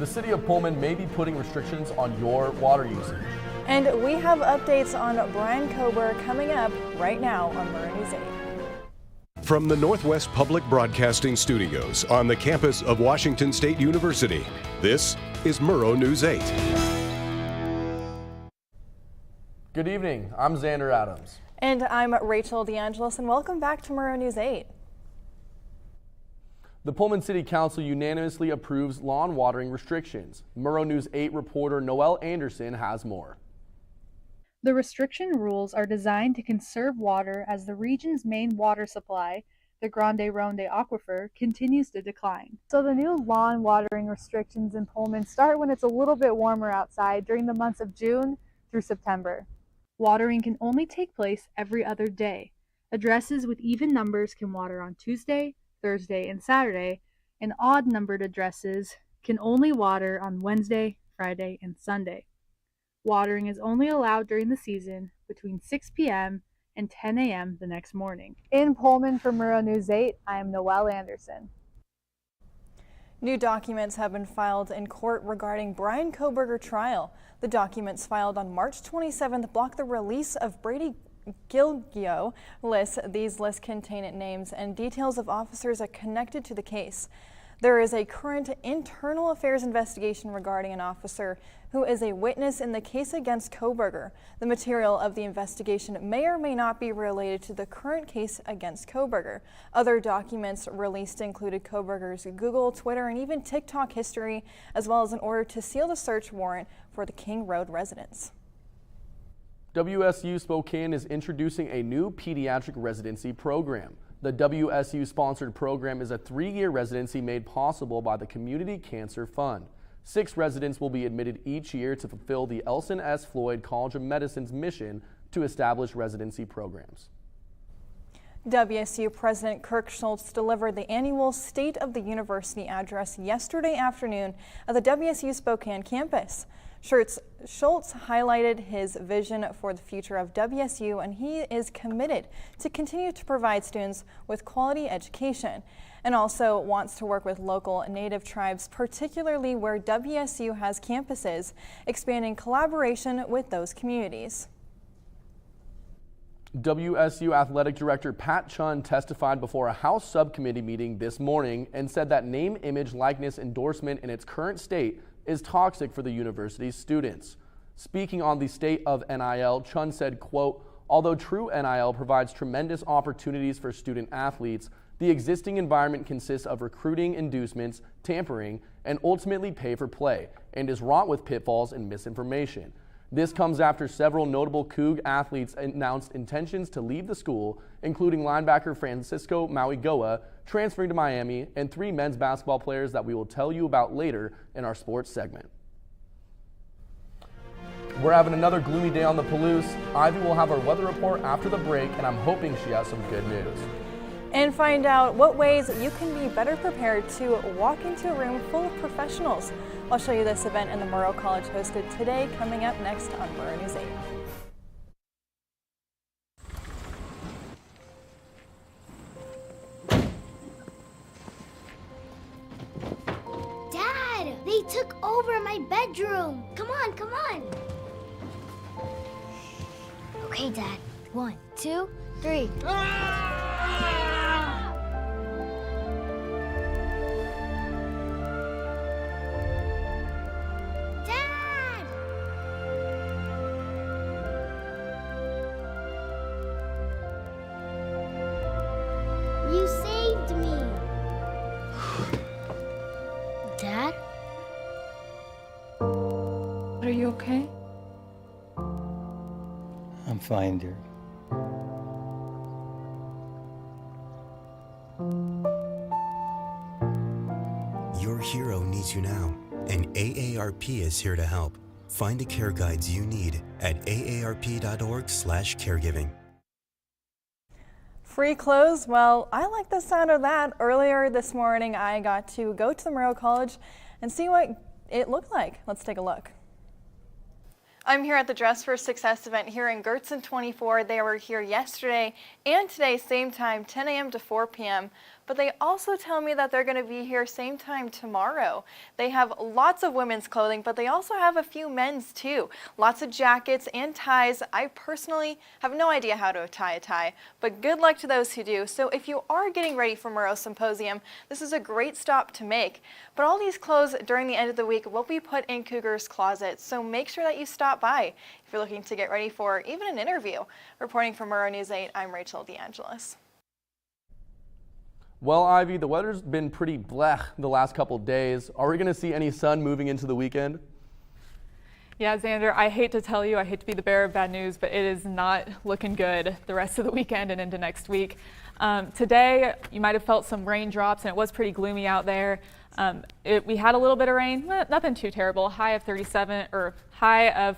The city of Pullman may be putting restrictions on your water usage. And we have updates on Brian Kober coming up right now on Murrow News 8. From the Northwest Public Broadcasting Studios on the campus of Washington State University, this is Murrow News 8. Good evening, I'm Xander Adams. And I'm Rachel DeAngelis, and welcome back to Murrow News 8. The Pullman City Council unanimously approves lawn watering restrictions. Murrow News 8 reporter Noelle Anderson has more. The restriction rules are designed to conserve water as the region's main water supply, the Grande Ronde Aquifer, continues to decline. So the new lawn watering restrictions in Pullman start when it's a little bit warmer outside during the months of June through September. Watering can only take place every other day. Addresses with even numbers can water on Tuesday, Thursday, and Saturday, and odd-numbered addresses can only water on Wednesday, Friday, and Sunday. Watering is only allowed during the season between 6 p.m. and 10 a.m. the next morning. In Pullman for Murrow News 8, I am Noelle Anderson. New documents have been filed in court regarding Brian Koberger trial. The documents filed on March 27th block the release of Brady Gilgio lists. These lists contain names and details of officers connected to the case. There is a current internal affairs investigation regarding an officer who is a witness in the case against Koberger. The material of the investigation may or may not be related to the current case against Koberger. Other documents released included Koberger's Google, Twitter, and even TikTok history, as well as an order to seal the search warrant for the King Road residence. WSU Spokane is introducing a new pediatric residency program. The WSU-sponsored program is a 3-year residency made possible by the Community Cancer Fund. 6 residents will be admitted each year to fulfill the Elson S. Floyd College of Medicine's mission to establish residency programs. WSU President Kirk Schultz delivered the annual State of the University address yesterday afternoon at the WSU Spokane campus. Schultz highlighted his vision for the future of WSU, and he is committed to continue to provide students with quality education, and also wants to work with local Native tribes, particularly where WSU has campuses, expanding collaboration with those communities. WSU Athletic Director Pat Chun testified before a House subcommittee meeting this morning and said that name, image, likeness endorsement in its current state is toxic for the university's students. Speaking on the state of NIL, Chun said, quote, "Although true NIL provides tremendous opportunities for student athletes, the existing environment consists of recruiting inducements, tampering, and ultimately pay for play, and is wrought with pitfalls and misinformation. This comes after several notable Coug athletes announced intentions to leave the school, including linebacker Francisco Mauigoa, transferring to Miami, and 3 men's basketball players that we will tell you about later in our sports segment. We're having another gloomy day on the Palouse. Ivy will have our weather report after the break, and I'm hoping she has some good news. And find out what ways you can be better prepared to walk into a room full of professionals. I'll show you this event in the Murrow College hosted today, coming up next on Murrow News 8. Dad, they took over my bedroom. Come on, come on. Okay, Dad. 1, 2, 3. Dad! You saved me. Dad? Are you okay? I'm fine, dear. Your hero needs you now, and AARP is here to help. Find the care guides you need at aarp.org/caregiving. Free clothes? Well, I like the sound of that. Earlier this morning, I got to go to the Murrow College and see what it looked like. Let's take a look. I'm here at the Dress for Success event here in Gertsen 24. They were here yesterday and today, same time, 10 a.m. to 4 p.m. but they also tell me that they're going to be here same time tomorrow. They have lots of women's clothing, but they also have a few men's too. Lots of jackets and ties. I personally have no idea how to tie a tie, but good luck to those who do. So if you are getting ready for Murrow Symposium, this is a great stop to make. But all these clothes during the end of the week will be put in Cougar's closet, so make sure that you stop by if you're looking to get ready for even an interview. Reporting from Murrow News 8, I'm Rachel DeAngelis. Well, Ivy, the weather's been pretty blech the last couple days. Are we going to see any sun moving into the weekend? Yeah, Xander, I hate to tell you, I hate to be the bearer of bad news, but it is not looking good the rest of the weekend and into next week. Today, you might have felt some raindrops, and it was pretty gloomy out there. We had a little bit of rain, nothing too terrible. High of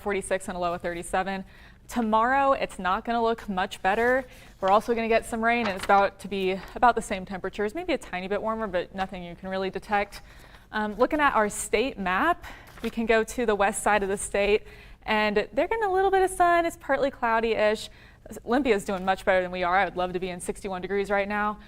46 and a low of 37. Tomorrow, it's not going to look much better. We're also going to get some rain, and it's about to be about the same temperatures, maybe a tiny bit warmer, but nothing you can really detect. Looking at our state map, we can go to the west side of the state, and they're getting a little bit of sun. It's partly cloudy-ish. Olympia's doing much better than we are. I would love to be in 61 degrees right now.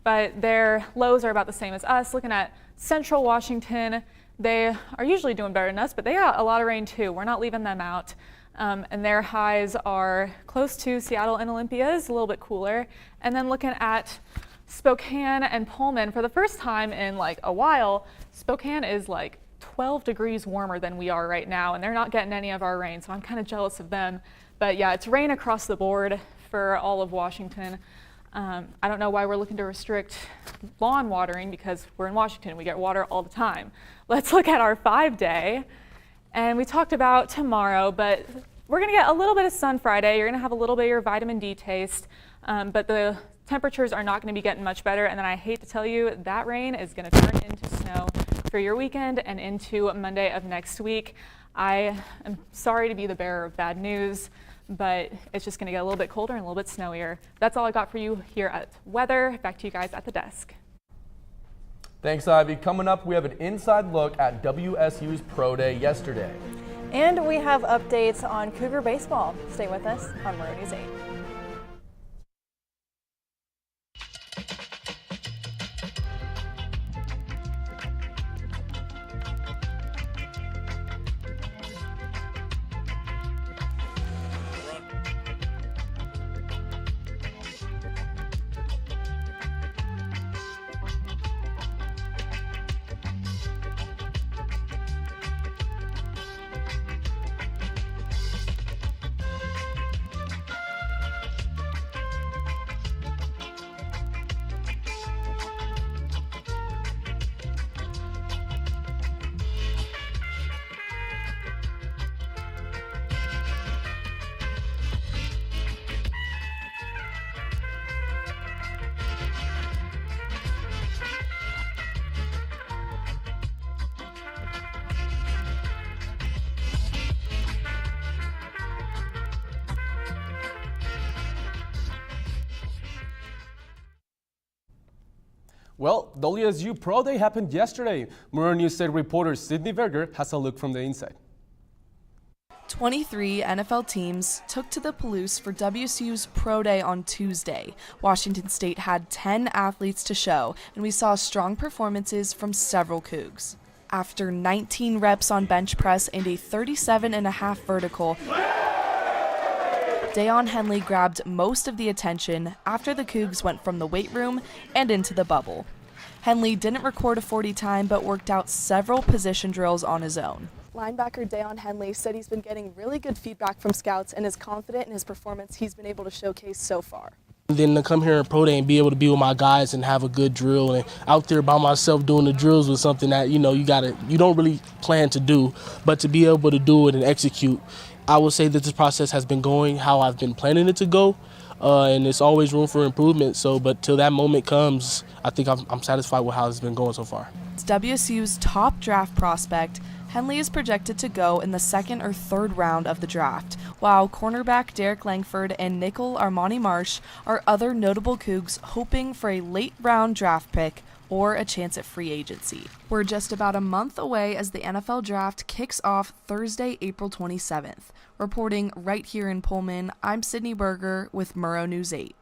But their lows are about the same as us. Looking at central Washington, they are usually doing better than us, but they got a lot of rain too. We're not leaving them out. And their highs are close to Seattle and Olympia's, a little bit cooler. And then looking at Spokane and Pullman, for the first time in like a while, Spokane is like 12 degrees warmer than we are right now, and they're not getting any of our rain, so I'm kind of jealous of them. But yeah, it's rain across the board for all of Washington. I don't know why we're looking to restrict lawn watering, because we're in Washington, we get water all the time. Let's look at our 5-day. And we talked about tomorrow, but we're going to get a little bit of sun Friday. You're going to have a little bit of your vitamin D taste, but the temperatures are not going to be getting much better. And then I hate to tell you, that rain is going to turn into snow for your weekend and into Monday of next week. I am sorry to be the bearer of bad news, but it's just going to get a little bit colder and a little bit snowier. That's all I got for you here at weather. Back to you guys at the desk. Thanks, Ivy. Coming up, we have an inside look at WSU's Pro Day yesterday. And we have updates on Cougar baseball. Stay with us on Murrow News 8. Well, WSU Pro Day happened yesterday. Murrow News State reporter Sydney Berger has a look from the inside. 23 NFL teams took to the Palouse for WSU's Pro Day on Tuesday. Washington State had 10 athletes to show, and we saw strong performances from several Cougs. After 19 reps on bench press and a 37.5 vertical, Dayon Henley grabbed most of the attention after the Cougs went from the weight room and into the bubble. Henley didn't record a 40 time, but worked out several position drills on his own. Linebacker Dayon Henley said he's been getting really good feedback from scouts and is confident in his performance he's been able to showcase so far. Then to come here in Pro Day and be able to be with my guys and have a good drill, and out there by myself doing the drills was something that you don't really plan to do, but to be able to do it and execute, I would say that this process has been going how I've been planning it to go, and there's always room for improvement. But till that moment comes, I think I'm satisfied with how it's been going so far. It's WSU's top draft prospect. Henley is projected to go in the second or third round of the draft, while cornerback Derek Langford and nickel Armani Marsh are other notable Cougs hoping for a late-round draft pick or a chance at free agency. We're just about a month away as the NFL draft kicks off Thursday, April 27th. Reporting right here in Pullman, I'm Sydney Berger with Murrow News 8.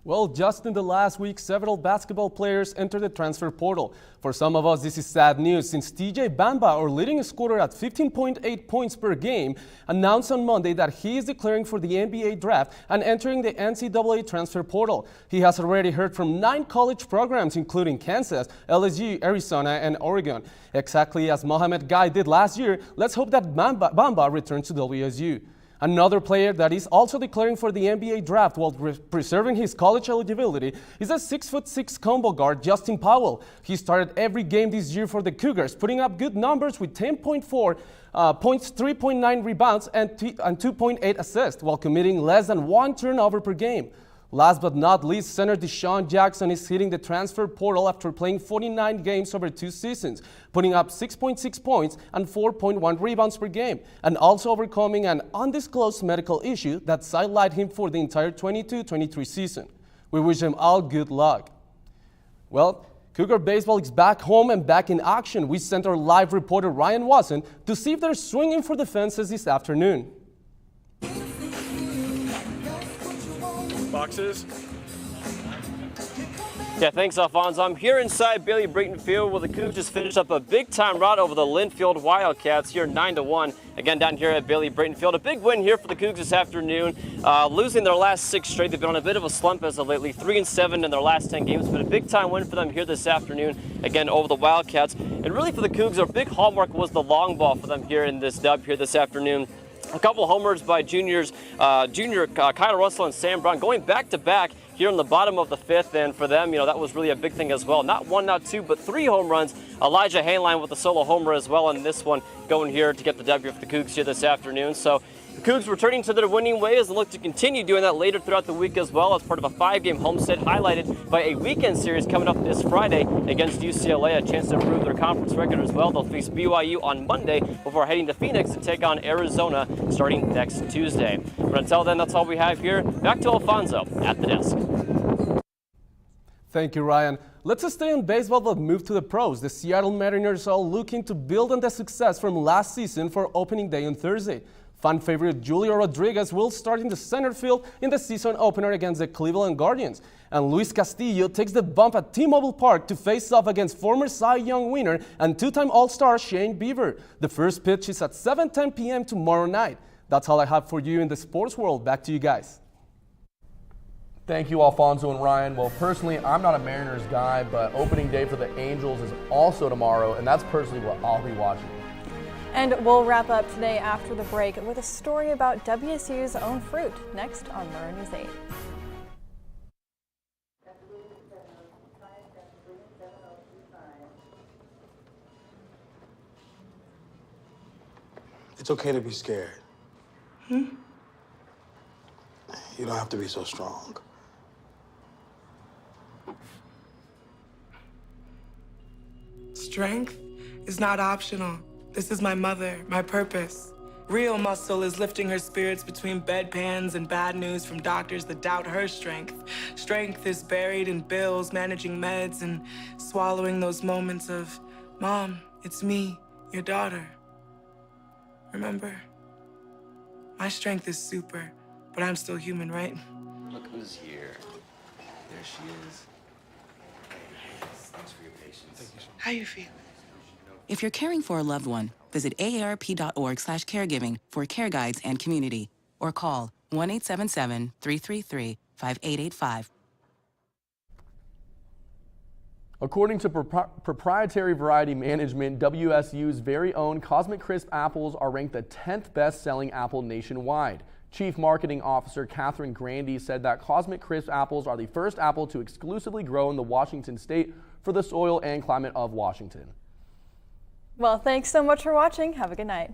Well, just in the last week, several basketball players entered the transfer portal. For some of us, this is sad news since TJ Bamba, our leading scorer at 15.8 points per game, announced on Monday that he is declaring for the NBA draft and entering the NCAA transfer portal. He has already heard from 9 college programs, including Kansas, LSU, Arizona, and Oregon. Exactly as Mohamed Guy did last year, let's hope that Bamba returns to WSU. Another player that is also declaring for the NBA draft while preserving his college eligibility is a 6'6" combo guard Justin Powell. He started every game this year for the Cougars, putting up good numbers with 10.4 points, 3.9 rebounds, and 2.8 assists, while committing less than 1 turnover per game. Last but not least, center Deshaun Jackson is hitting the transfer portal after playing 49 games over 2 seasons, putting up 6.6 points and 4.1 rebounds per game, and also overcoming an undisclosed medical issue that sidelined him for the entire 22-23 season. We wish him all good luck. Well, Cougar baseball is back home and back in action. We sent our live reporter Ryan Watson to see if they're swinging for the fences this afternoon. Boxes. Yeah, thanks, Alfonso. I'm here inside Bailey Brayton Field where the Cougs just finished up a big-time rout over the Linfield Wildcats here 9-1. Again, down here at Bailey Brayton Field. A big win here for the Cougs this afternoon. Losing their last 6 straight. They've been on a bit of a slump as of lately. 3-7 in their last 10 games, but a big-time win for them here this afternoon, again, over the Wildcats. And really for the Cougs, our big hallmark was the long ball for them here in this dub here this afternoon. A couple homers by junior Kyle Russell and Sam Brown going back-to-back here in the bottom of the 5th, and for them, that was really a big thing as well. Not 1, not 2, but 3 home runs. Elijah Hainline with a solo homer as well, and this one going here to get the W for the Cougs here this afternoon. So the Cougs returning to their winning ways and look to continue doing that later throughout the week as well as part of a 5-game homestand highlighted by a weekend series coming up this Friday against UCLA, a chance to improve their conference record as well. They'll face BYU on Monday before heading to Phoenix to take on Arizona starting next Tuesday. But until then, that's all we have here. Back to Alfonso at the desk. Thank you, Ryan. Let's stay on baseball but move to the pros. The Seattle Mariners are looking to build on the success from last season for opening day on Thursday. Fan favorite Julio Rodriguez will start in the center field in the season opener against the Cleveland Guardians. And Luis Castillo takes the bump at T-Mobile Park to face off against former Cy Young winner and 2-time All-Star Shane Bieber. The first pitch is at 7:10 p.m. tomorrow night. That's all I have for you in the sports world. Back to you guys. Thank you, Alfonso and Ryan. Well, personally, I'm not a Mariners guy, but opening day for the Angels is also tomorrow, and that's personally what I'll be watching. And we'll wrap up today after the break with a story about WSU's own fruit, next on Murrow News 8. It's okay to be scared. You don't have to be so strong. Strength is not optional. This is my mother, my purpose. Real muscle is lifting her spirits between bedpans and bad news from doctors that doubt her strength. Strength is buried in bills, managing meds, and swallowing those moments of, Mom, it's me, your daughter. Remember? My strength is super, but I'm still human, right? Look who's here. There she is. Thanks for your patience. Thank you so much. How you feel? If you're caring for a loved one, visit aarp.org/caregiving for care guides and community, or call 1-877-333-5885. According to Proprietary Variety Management, WSU's very own Cosmic Crisp apples are ranked the 10th best-selling apple nationwide. Chief Marketing Officer Catherine Grandy said that Cosmic Crisp apples are the first apple to exclusively grow in the Washington state for the soil and climate of Washington. Well, thanks so much for watching. Have a good night.